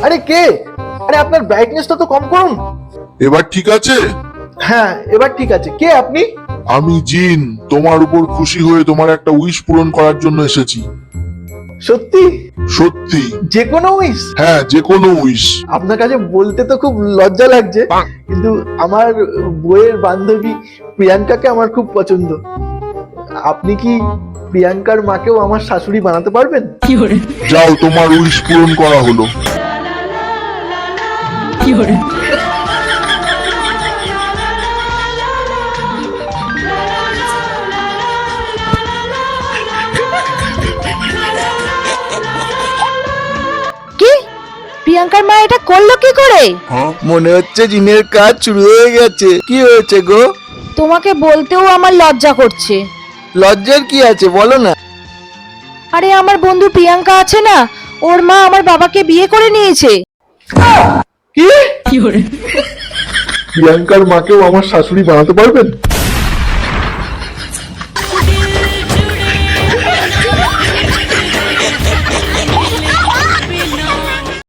আরে কে? আরে আপনার ব্রাইটনেসটা তো কম করুন। এবার ঠিক আছে? হ্যাঁ, এবার ঠিক আছে। কে আপনি? আমি জিন, তোমার উপর খুশি হয়ে তোমার একটা উইশ পূরণ করার জন্য এসেছি। সত্যি? সত্যি? যে কোনো উইশ? হ্যাঁ, যে কোনো উইশ। আপনার কাছে বলতে তো খুব লজ্জা লাগছে, কিন্তু আমার বইয়ের বান্ধবী প্রিয়াঙ্কাকে আমার খুব পছন্দ। আপনি কি প্রিয়াঙ্কার মাকেও আমার শাশুড়ি বানাতে পারবেন? যাও, তোমার উইশ পূরণ করা হলো। কি? প্রিয়াঙ্কার মা এটা করলো কি করে? মনে হচ্ছে জিনের কাজ শুরু হয়ে গেছে। কি হয়েছে গো? তোমাকে বলতেও আমার লজ্জা করছে। লজ্জার কি আছে বলো না। আরে আমার বন্ধু প্রিয়াঙ্কা আছে না, ওর মা আমার বাবাকে বিয়ে করে নিয়েছে। কি? প্রিয়াঙ্কার মাকেও আমার শাশুড়ি বানাতে পারবেন?